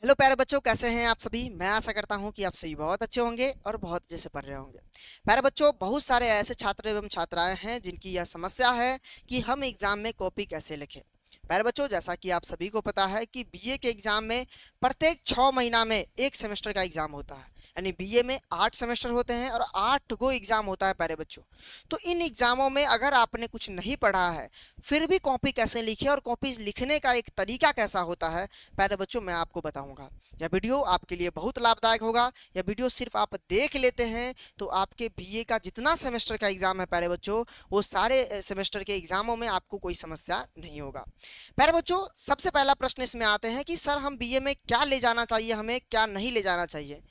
Hello प्यारे बच्चों, कैसे हैं आप सभी। मैं आशा करता हूं कि आप सभी बहुत अच्छे होंगे और बहुत अच्छे से पढ़ रहे होंगे। प्यारे बच्चों, बहुत सारे ऐसे छात्र एवं छात्राएं हैं जिनकी यह समस्या है कि हम एग्जाम में कॉपी कैसे लिखें। प्यारे बच्चों, जैसा कि आप सभी को पता है कि बीए के एग्जाम में प्रत्येक 6 महीना में एक सेमेस्टर का एग्जाम होता है। यानी बीए में 8 सेमेस्टर होते हैं और 8 गो एग्जाम होता है प्यारे बच्चों। तो इन एग्जामों में अगर आपने कुछ नहीं पढ़ा है फिर भी कॉपी कैसे लिखे और कॉपी लिखने का एक तरीका कैसा होता है, प्यारे बच्चों मैं आपको बताऊंगा। यह वीडियो आपके लिए बहुत लाभदायक होगा। यह वीडियो सिर्फ आप देख लेते हैं तो आपके बीए का जितना सेमेस्टर का एग्जाम है प्यारे बच्चों, वो सारे सेमेस्टर के एग्जामों में आपको कोई समस्या नहीं होगा। प्यारे बच्चों, सबसे पहला प्रश्न इसमें आते हैं कि सर हम बीए में क्या ले जाना चाहिए, हमें क्या नहीं ले जाना चाहिए।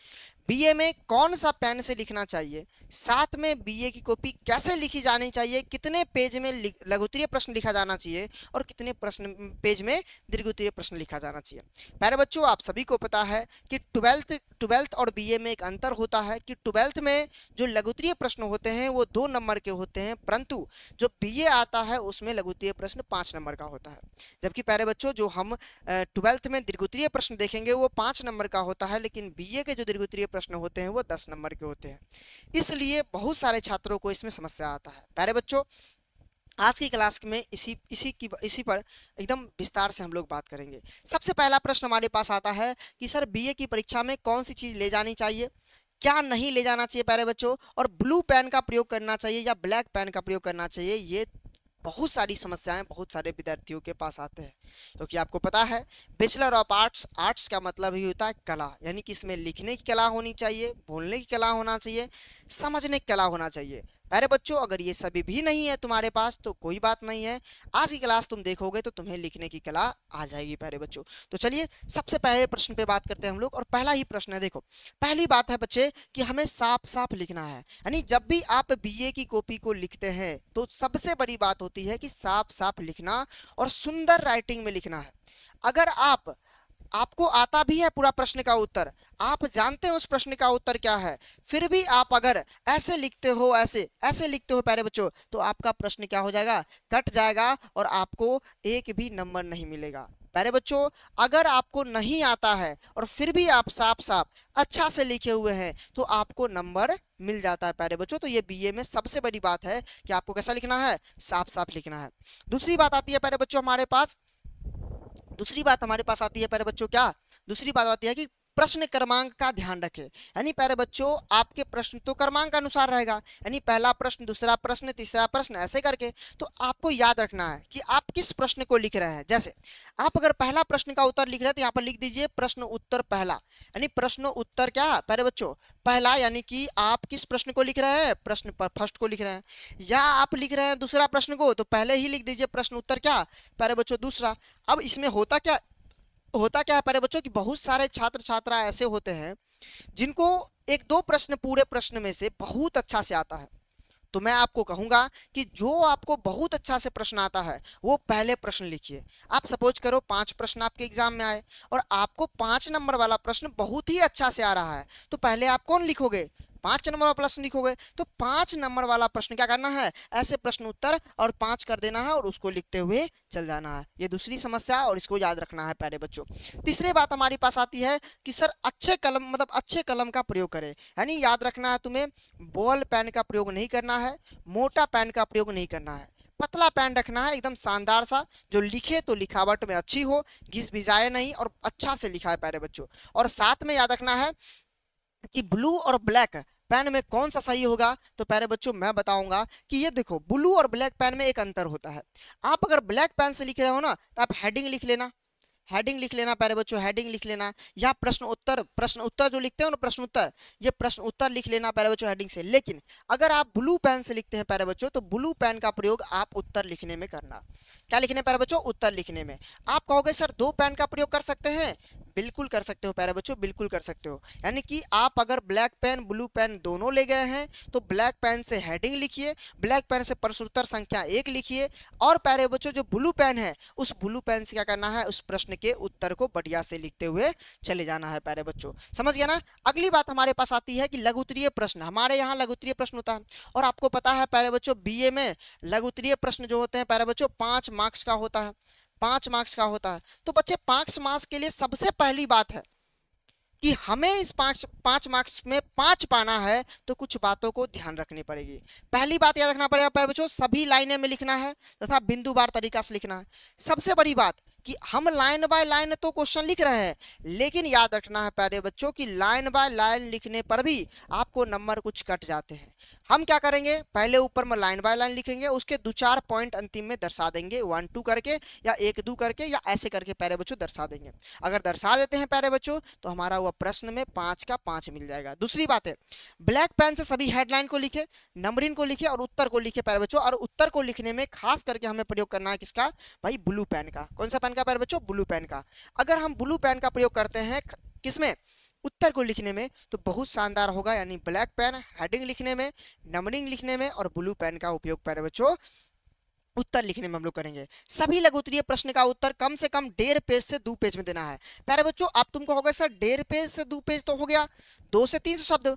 बीए में कौन सा पेन से लिखना चाहिए, साथ में बीए की कॉपी कैसे लिखी जानी चाहिए, कितने पेज में लघुत्तरीय प्रश्न लिखा जाना चाहिए और कितने प्रश्न पेज में दीर्घोत्तरीय प्रश्न लिखा जाना चाहिए। प्यारे बच्चों, आप सभी को पता है कि ट्वेल्थ और बीए में एक अंतर होता है कि ट्वेल्थ में जो लघुत्तरीय प्रश्न होते हैं वो 2 नंबर के होते हैं, परंतु जो बीए आता है उसमें लघुत्तरीय प्रश्न 5 नंबर का होता है। जबकि प्यारे बच्चों, जो हम ट्वेल्थ में दीर्घोत्तरीय प्रश्न देखेंगे वो 5 नंबर का होता है, लेकिन बीए के जो दीर्घोत्तरीय प्रश्न होते हैं वो 10 नंबर के होते हैं। इसलिए बहुत सारे छात्रों को इसमें समस्या आता है। प्यारे बच्चों, आज की क्लास में इसी पर एकदम विस्तार से हम लोग बात करेंगे। सबसे पहला प्रश्न हमारे पास आता है कि सर बीए की परीक्षा में कौन सी चीज़ ले जानी चाहिए, क्या नहीं ले जाना चाहिए प्यारे बच्चों, और ब्लू पेन का प्रयोग करना चाहिए या ब्लैक पेन का प्रयोग करना चाहिए। ये बहुत सारी समस्याएं बहुत सारे विद्यार्थियों के पास आते हैं, क्योंकि आपको पता है बैचलर ऑफ आर्ट्स, आर्ट्स का मतलब ही होता है कला, यानी कि इसमें लिखने की कला होनी चाहिए, बोलने की कला होना चाहिए, समझने की कला होना चाहिए। प्यारे बच्चों, अगर ये सभी भी नहीं है तुम्हारे पास तो कोई बात नहीं है, आज की क्लास तुम देखोगे तो तुम्हें लिखने की कला आ जाएगी प्यारे बच्चों। तो चलिए सबसे पहले प्रश्न पे बात करते हैं हम लोग, और पहला ही प्रश्न है। देखो, पहली बात है बच्चे कि हमें साफ साफ लिखना है। यानी जब भी आप बीए की कॉपी को लिखते हैं तो सबसे बड़ी बात होती है कि साफ साफ लिखना और सुंदर राइटिंग में लिखना है। अगर आपको आता भी है पूरा प्रश्न का उत्तर, आप जानते हो उस प्रश्न का उत्तर क्या है, फिर भी आप अगर ऐसे लिखते हो, ऐसे ऐसे लिखते हो प्यारे बच्चों, तो आपका प्रश्न क्या हो जाएगा, कट जाएगा और आपको एक भी नंबर नहीं मिलेगा। प्यारे बच्चों, अगर आपको नहीं आता है और फिर भी आप साफ साफ अच्छा से लिखे हुए हैं तो आपको नंबर मिल जाता है प्यारे बच्चों। तो ये बीए में सबसे बड़ी बात है कि आपको कैसा लिखना है, साफ साफ लिखना है। दूसरी बात आती है प्यारे बच्चों हमारे पास, दूसरी बात हमारे पास आती है प्यारे बच्चों, क्या दूसरी बात आती है कि प्रश्न क्रमांक का ध्यान रखें। यानी प्यारे बच्चों, आपके प्रश्न तो क्रमांक अनुसार रहेगा, यानी पहला प्रश्न, दूसरा प्रश्न, तीसरा प्रश्न, ऐसे करके। तो आपको याद रखना है कि आप किस प्रश्न को लिख रहे हैं। जैसे आप अगर पहला प्रश्न का उत्तर लिख रहे हैं तो यहाँ पर लिख दीजिए प्रश्न उत्तर पहला, यानी प्रश्न उत्तर क्या प्यारे बच्चों, पहला। यानी कि आप किस प्रश्न को लिख रहे हैं, प्रश्न पर फर्स्ट को लिख रहे हैं। या आप लिख रहे हैं दूसरा प्रश्न को तो पहले ही लिख दीजिए प्रश्न उत्तर क्या प्यारे बच्चों, दूसरा। अब इसमें होता क्या है प्यारे बच्चों कि बहुत सारे छात्र छात्रा ऐसे होते हैं जिनको एक दो प्रश्न पूरे प्रश्न में से बहुत अच्छा से आता है। तो मैं आपको कहूंगा कि जो आपको बहुत अच्छा से प्रश्न आता है वो पहले प्रश्न लिखिए। आप सपोज करो 5 प्रश्न आपके एग्जाम में आए और आपको 5 नंबर वाला प्रश्न बहुत ही अच्छा से आ रहा है, तो पहले आप कौन लिखोगे, 5 नंबर वाला प्रश्न लिखोगे। तो 5 नंबर वाला प्रश्न क्या करना है, ऐसे प्रश्न उत्तर और 5 कर देना है और उसको लिखते हुए चल जाना है। ये दूसरी समस्या और इसको याद रखना है प्यारे बच्चों। तीसरी बात हमारी पास आती है कि सर अच्छे कलम, मतलब अच्छे कलम का प्रयोग करें। यानी याद रखना है तुम्हें, बॉल पेन का प्रयोग नहीं करना है, मोटा पेन का प्रयोग नहीं करना है, पतला पेन रखना है, एकदम शानदार सा, जो लिखे तो लिखावट में अच्छी हो, घिस भिजाए नहीं और अच्छा से लिखा है प्यारे बच्चों। और साथ में याद रखना है कि ब्लू और ब्लैक पेन में कौन सा सही होगा। तो प्यारे बच्चों मैं बताऊंगा कि ये देखो, ब्लू और ब्लैक पेन में एक अंतर होता है। आप अगर ब्लैक पेन से लिख रहे हो ना तो आप हेडिंग लिख लेना, हेडिंग लिख लेना प्यारे बच्चों, हेडिंग लिख लेना। या प्रश्न उत्तर जो लिखते हो ना, प्रश्न उत्तर, ये प्रश्न उत्तर लिख लेना प्यारे बच्चों हेडिंग से। लेकिन अगर आप ब्लू पेन से लिखते हैं प्यारे बच्चों तो ब्लू पेन का प्रयोग आप उत्तर लिखने में करना। क्या लिखने प्यारे बच्चों, उत्तर लिखने में। आप कहोगे सर 2 पेन का प्रयोग कर सकते हैं, बिल्कुल कर सकते हो प्यारे बच्चों, बिल्कुल कर सकते हो। यानी कि आप अगर ब्लैक पेन ब्लू पेन दोनों ले गए हैं तो ब्लैक पेन से हेडिंग लिखिए, ब्लैक पेन से प्रश्नोत्तर संख्या 1 लिखिए, और प्यारे बच्चों जो ब्लू पेन है उस ब्लू पेन से क्या करना है, उस प्रश्न के उत्तर को बढ़िया से लिखते हुए चले जाना है प्यारे बच्चों। समझ गया ना। अगली बात हमारे पास आती है कि लघुत्तरीय प्रश्न, हमारे यहाँ लघुत्तरीय प्रश्न होता है और आपको पता है प्यारे बच्चों बीए में लघुत्तरीय प्रश्न जो होते हैं प्यारे बच्चों 5 मार्क्स का होता है, 5 मार्क्स का होता है। तो बच्चे 5 मार्क्स के लिए सबसे पहली बात है कि हमें इस पांच पांच मार्क्स में 5 पाना है तो कुछ बातों को ध्यान रखनी पड़ेगी। पहली बात याद रखना पड़ेगा प्यारे बच्चों, सभी लाइनें में लिखना है तथा बिंदुवार तरीका से लिखना है। सबसे बड़ी बात कि हम लाइन बाय लाइन तो क्वेश्चन लिख रहे हैं, लेकिन याद रखना है प्यारे बच्चों कि लाइन बाय लाइन लिखने पर भी आपको नंबर कुछ कट जाते हैं। हम क्या करेंगे, पहले ऊपर में लाइन बाय लाइन लिखेंगे, उसके 2-4 पॉइंट अंतिम में दर्शा देंगे, 1-2 करके या 1-2 करके या ऐसे करके प्यारे बच्चों दर्शा देंगे। अगर दर्शा देते हैं प्यारे बच्चों तो हमारा वह प्रश्न में 5 का 5 मिल जाएगा। दूसरी बात है, ब्लैक पेन से सभी हेडलाइन को लिखे, नंबरिंग को लिखे और उत्तर को लिखे प्यारे बच्चों। और उत्तर को लिखने में खास करके हमें प्रयोग करना है किसका भाई, ब्लू पेन का। कौन सा पेन का प्यारे बच्चों, ब्लू पेन का। अगर हम ब्लू पेन का प्रयोग करते हैं किसमें, उत्तर को लिखने में, तो बहुत शानदार होगा। यानी ब्लैक पेन हेडिंग लिखने में, नंबरिंग लिखने में और ब्लू पेन का उपयोग प्यारे बच्चों उत्तर लिखने में हम लोग करेंगे। सभी लघु उत्तरीय प्रश्न का उत्तर कम से कम 1.5 पेज से 2 पेज में देना है। प्यारे बच्चों अब तुमको होगा सर 1.5 पेज से 2 पेज तो हो गया, 2 से 300 शब्द।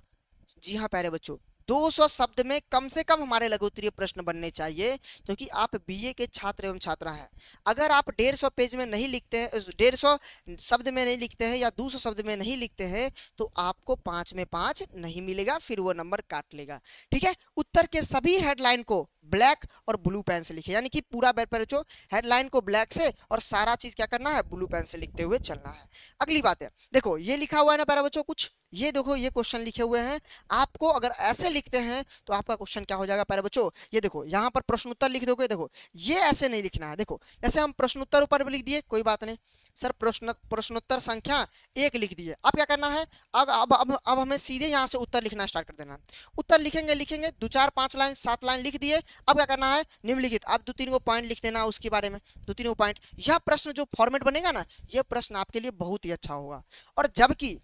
जी हाँ प्यारे बच्चों, 200 शब्द में कम से कम हमारे लघु उत्तरीय प्रश्न बनने चाहिए, क्योंकि आप बीए के छात्र एवं छात्रा हैं। अगर आप 150 पेज में नहीं लिखते हैं, 150 शब्द में नहीं लिखते हैं या 200 शब्द में नहीं लिखते हैं, तो आपको 5 में 5 नहीं मिलेगा, फिर वो नंबर काट लेगा। ठीक है, उत्तर के सभी हेडलाइन को ब्लैक और ब्लू पेन से लिखे, यानी कि पूरा बच्चों हेडलाइन को ब्लैक से और सारा चीज क्या करना है, ब्लू पेन से लिखते हुए चलना है। अगली बात है, देखो ये लिखा हुआ है ना प्यारे बच्चों, कुछ ये देखो ये क्वेश्चन लिखे हुए हैं। आपको अगर ऐसे लिखते हैं तो आपका क्वेश्चन क्या हो जाएगा प्यारे बच्चों, ये देखो यहाँ पर प्रश्न उत्तर लिख दोगे। देखो ये ऐसे नहीं लिखना है, देखो जैसे हम प्रश्न उत्तर ऊपर लिख दिए, कोई बात नहीं सर, प्रश्नोत्तर संख्या 1 लिख दिए। अब क्या करना है, अब हमें सीधे यहाँ से उत्तर लिखना स्टार्ट कर देना है। उत्तर लिखेंगे 2-4-5 लाइन 7 लाइन लिख दिए। अब क्या करना है, निम्नलिखित, अब 2-3 को पॉइंट लिख देना उसके बारे में, 2-3 को पॉइंट। यह प्रश्न जो फॉर्मेट बनेगा ना, यह प्रश्न आपके लिए बहुत ही अच्छा होगा। और जबकि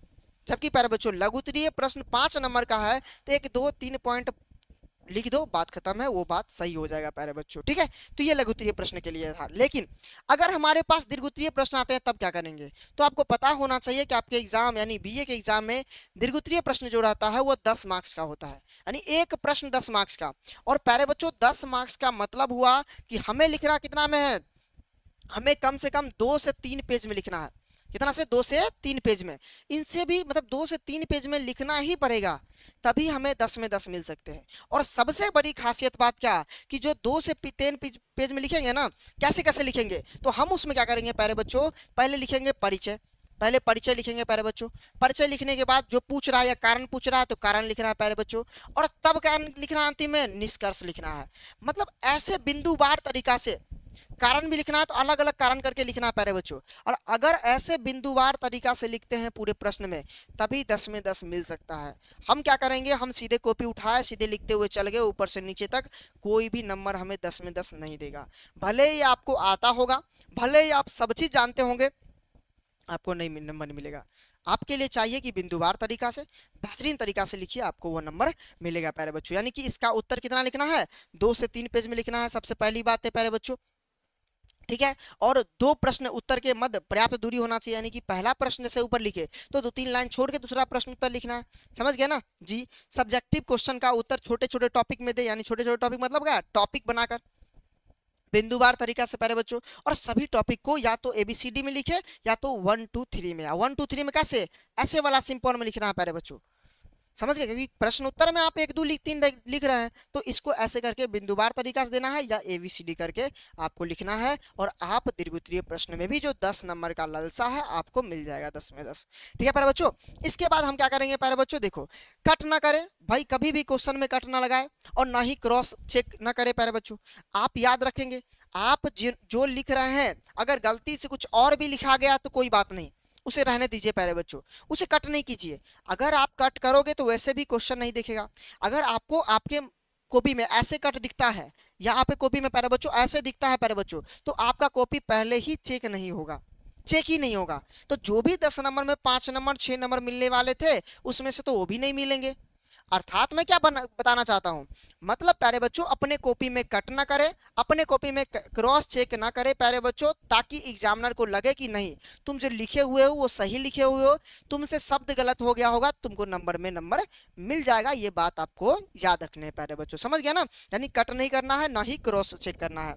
प्यारे बच्चों लघु उत्तरीय प्रश्न 5 नंबर का है, तो 1-2-3 पॉइंट लिख दो, बात खत्म है, वो बात सही हो जाएगा प्यारे बच्चों। ठीक है, तो ये लघु उत्तरीय प्रश्न के लिए था। लेकिन अगर हमारे पास दीर्घ उत्तरीय प्रश्न आते हैं तब क्या करेंगे, तो आपको पता होना चाहिए कि आपके एग्जाम यानी बीए के एग्जाम में दीर्घ उत्तरीय प्रश्न जो रहता है वो 10 मार्क्स का होता है, यानी एक प्रश्न 10 मार्क्स का। और प्यारे बच्चों 10 मार्क्स का मतलब हुआ कि हमें लिखना कितना में है, हमें कम से कम 2 से 3 पेज में लिखना है। कितना से, 2 से 3 पेज में। इनसे भी मतलब 2 से 3 पेज में लिखना ही पड़ेगा, तभी हमें 10 में 10 मिल सकते हैं। और सबसे बड़ी खासियत बात क्या, कि जो 2 से 3 पेज में लिखेंगे ना, कैसे कैसे लिखेंगे, तो हम उसमें क्या करेंगे प्यारे बच्चों, पहले लिखेंगे परिचय, पहले परिचय लिखेंगे प्यारे बच्चों। परिचय लिखने के बाद जो पूछ रहा है या कारण पूछ रहा है तो कारण लिखना है प्यारे बच्चों। और तब क्या लिखना है, अंतिम में निष्कर्ष लिखना है। मतलब ऐसे बिंदुवार तरीका से कारण भी लिखना है तो अलग अलग कारण करके लिखना है प्यारे बच्चों। और अगर ऐसे बिंदुवार तरीका से लिखते हैं पूरे प्रश्न में, तभी 10 में 10 मिल सकता है। हम क्या करेंगे, हम सीधे कॉपी उठाए सीधे लिखते हुए चल गए ऊपर से नीचे तक, कोई भी नंबर हमें 10 में 10 नहीं देगा। भले ही आपको आता होगा, भले ही आप सब चीज जानते होंगे, आपको नहीं नंबर मिलेगा। आपके लिए चाहिए कि बिंदुवार तरीका से बेहतरीन तरीका से लिखिए, आपको वो नंबर मिलेगा प्यारे बच्चों। यानी कि इसका उत्तर कितना लिखना है, 2 से 3 पेज में लिखना है, सबसे पहली बात है प्यारे बच्चों। ठीक है, और 2 प्रश्न उत्तर के मध्य पर्याप्त दूरी होना चाहिए, यानी कि पहला प्रश्न से ऊपर लिखे तो 2-3 लाइन छोड़ के दूसरा प्रश्न उत्तर लिखना है। समझ गया ना जी। सब्जेक्टिव क्वेश्चन का उत्तर छोटे छोटे टॉपिक में दे, यानी छोटे छोटे टॉपिक मतलब क्या, टॉपिक बनाकर बिंदुवार तरीका से प्यारे बच्चों। और सभी टॉपिक को या तो ABCD में लिखे या तो 1 2 3 में। 1 2 3 में कैसे, ऐसे वाला सिंपल में लिखना है प्यारे बच्चों, समझ गए। क्योंकि प्रश्न उत्तर में आप 1 2 3 लिख रहे हैं, तो इसको ऐसे करके बिंदुवार तरीका से देना है या ABCD करके आपको लिखना है। और आप दीर्घ उत्तरीय प्रश्न में भी जो 10 नंबर का ललसा है आपको मिल जाएगा 10 में 10। ठीक है प्यारे बच्चों, इसके बाद हम क्या करेंगे प्यारे बच्चों, देखो कट ना करें भाई, कभी भी क्वेश्चन में कट ना लगाए और ना ही क्रॉस चेक ना करें प्यारे बच्चों। आप याद रखेंगे, आप जो लिख रहे हैं अगर गलती से कुछ और भी लिखा गया तो कोई बात नहीं, उसे रहने दीजिए प्यारे बच्चों, उसे कट नहीं कीजिए। अगर आप कट करोगे तो वैसे भी क्वेश्चन नहीं दिखेगा। अगर आपको आपके कॉपी में ऐसे कट दिखता है, यहाँ पे कॉपी में प्यारे बच्चों ऐसे दिखता है प्यारे बच्चों, तो आपका कॉपी पहले ही चेक नहीं होगा, चेक ही नहीं होगा। तो जो भी 10 नंबर में 5 नंबर 6 नंबर मिलने वाले थे, उसमें से तो वो भी नहीं मिलेंगे। अर्थात मैं क्या बताना चाहता हूं, मतलब प्यारे बच्चों अपने कॉपी में कट ना करें, अपने कॉपी में क्रॉस चेक ना करें प्यारे बच्चों, ताकि एग्जामिनर को लगे कि नहीं तुम जो लिखे हुए हो वो सही लिखे हुए हो, तुमसे शब्द गलत हो गया होगा, तुमको नंबर में नंबर मिल जाएगा। ये बात आपको याद रखनी है प्यारे बच्चों, समझ गया ना। यानी कट नहीं करना है, ना ही क्रॉस चेक करना है।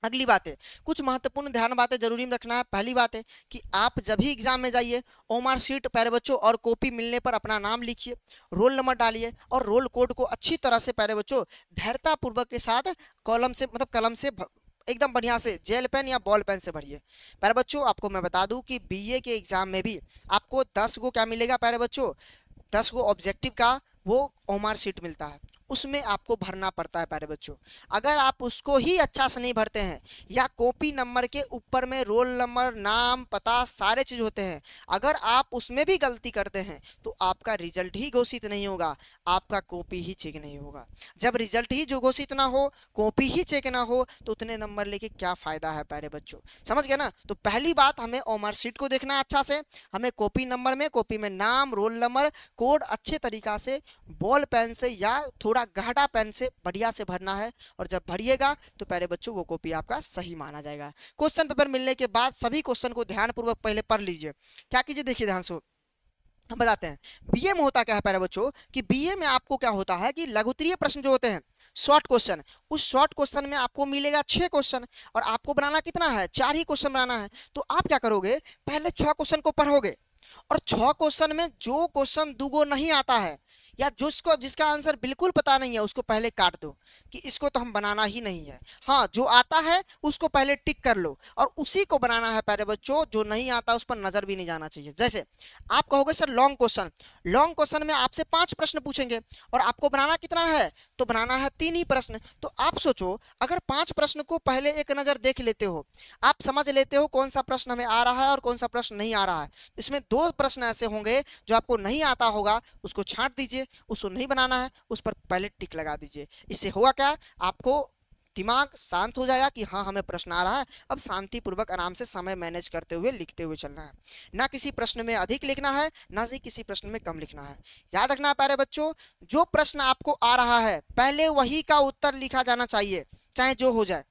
अगली बात है, कुछ महत्वपूर्ण ध्यान बातें जरूरी में रखना है। पहली बात है कि आप जब भी एग्जाम में जाइए, ओमार शीट प्यारे बच्चों और कॉपी मिलने पर अपना नाम लिखिए, रोल नंबर डालिए और रोल कोड को अच्छी तरह से प्यारे बच्चों धैर्यतापूर्वक के साथ कॉलम से मतलब कलम से एकदम बढ़िया से जेल पेन या बॉल पेन से भरिए। प्यारे बच्चों आपको मैं बता दूं कि बीए के एग्जाम में भी आपको 10 गो क्या मिलेगा प्यारे बच्चों, 10 गो ऑब्जेक्टिव का वो ओमार शीट मिलता है, उसमें आपको भरना पड़ता है प्यारे बच्चों। अगर आप उसको ही अच्छा से नहीं भरते हैं या कॉपी नंबर के ऊपर में रोल नंबर, नाम, पता सारे चीज होते हैं, अगर आप उसमें भी गलती करते हैं तो आपका रिजल्ट ही घोषित नहीं होगा, आपका कॉपी ही चेक नहीं होगा। जब रिजल्ट ही जो घोषित ना हो, कॉपी ही चेक ना हो, तो उतने नंबर लेके क्या फायदा है प्यारे बच्चों, समझ गए ना। तो पहली बात हमें ओमार शीट को देखना है अच्छा से, हमें कॉपी नंबर में, कॉपी में नाम, रोल नंबर, कोड अच्छे तरीका से बॉल पेन से या थोड़ा गाढ़ा पेन से बढ़िया से भरना है। और जब भरिएगा तो प्यारे बच्चों वो कॉपी आपका सही माना जाएगा। क्वेश्चन पेपर मिलने के बाद सभी क्वेश्चन को ध्यानपूर्वक पहले पढ़ लीजिए। क्या कीजिए, देखिए ध्यान से हम बताते हैं। बीए में होता क्या है प्यारे बच्चों कि बीए में आपको क्या होता है कि लघुत्तरीय प्रश्न जो होते हैं, शॉर्ट क्वेश्चन, उस शॉर्ट क्वेश्चन में आपको मिलेगा 6 क्वेश्चन और आपको बनाना कितना है, 4 ही क्वेश्चन बनाना है। तो आप क्या करोगे, पहले 6 क्वेश्चन को पढ़ोगे और 6 क्वेश्चन में जो क्वेश्चन दुगो नहीं आता है या जिसका आंसर बिल्कुल पता नहीं है उसको पहले काट दो कि इसको तो हम बनाना ही नहीं है। हाँ, जो आता है उसको पहले टिक कर लो और उसी को बनाना है प्यारे बच्चों, जो नहीं आता उस पर नजर भी नहीं जाना चाहिए। जैसे आप कहोगे sir long question, long question में आपसे 5 प्रश्न पूछेंगे और आपको बनाना कितना है, तो बनाना है 3 ही प्रश्न। तो आप सोचो अगर 5 प्रश्न को पहले एक नजर देख लेते हो, आप समझ लेते हो कौन सा प्रश्न हमें आ रहा है और कौन सा प्रश्न नहीं आ रहा है। इसमें 2 प्रश्न ऐसे होंगे जो आपको नहीं आता होगा, उसको छांट दीजिए, उसको नहीं बनाना है, उस पर पहले टिक लगा दीजिए। इससे होगा क्या, आपको दिमाग शांत हो जाएगा कि हाँ हमें प्रश्न आ रहा है, अब शांतिपूर्वक आराम से समय मैनेज करते हुए लिखते हुए चलना है। ना किसी प्रश्न में अधिक लिखना है, ना ही किसी प्रश्न में कम लिखना है। याद रखना है प्यारे बच्चों, जो प्रश्न आपको आ रहा है पहले वही का उत्तर लिखा जाना चाहिए, चाहे जो हो जाए।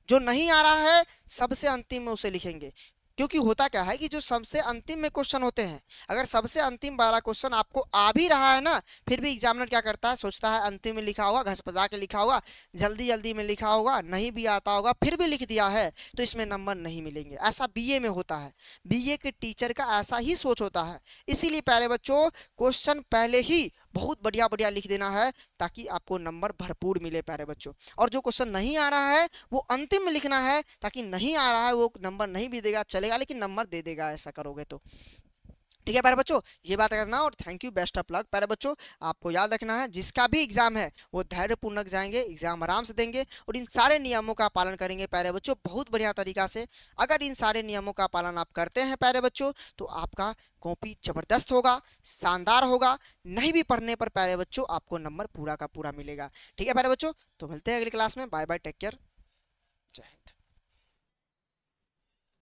जो नहीं आ रहा है सबसे अंतिम में उसे लिखेंगे, क्योंकि होता क्या है कि जो सबसे अंतिम में क्वेश्चन होते हैं, अगर सबसे अंतिम वाला क्वेश्चन आपको आ भी रहा है ना, फिर भी एग्जामिनर क्या करता है, सोचता है अंतिम में लिखा होगा, घसपजा के लिखा होगा, जल्दी जल्दी में लिखा होगा, नहीं भी आता होगा, फिर भी लिख दिया है तो इसमें नंबर नहीं मिलेंगे। ऐसा बीए में होता है, बीए के टीचर का ऐसा ही सोच होता है। इसीलिए प्यारे बच्चों क्वेश्चन पहले ही बहुत बढ़िया बढ़िया लिख देना है ताकि आपको नंबर भरपूर मिले प्यारे बच्चों। और जो क्वेश्चन नहीं आ रहा है वो अंतिम में लिखना है, ताकि नहीं आ रहा है वो नंबर नहीं भी देगा चलेगा, लेकिन नंबर दे देगा ऐसा करोगे तो। ठीक है प्यारे बच्चों, ये बात करना और thank you, best of luck. प्यारे बच्चों आपको याद रखना है जिसका भी एग्जाम है वो धैर्यपूर्वक जाएंगे, एग्जाम आराम से देंगे और इन सारे नियमों का पालन करेंगे प्यारे बच्चों बहुत बढ़िया तरीका से। अगर इन सारे नियमों का पालन आप करते हैं प्यारे बच्चों तो आपका कॉपी जबरदस्त होगा, शानदार होगा। नहीं भी पढ़ने पर प्यारे बच्चों आपको नंबर पूरा का पूरा मिलेगा। ठीक है प्यारे बच्चों, तो मिलते हैं अगली क्लास में। Bye bye, take care.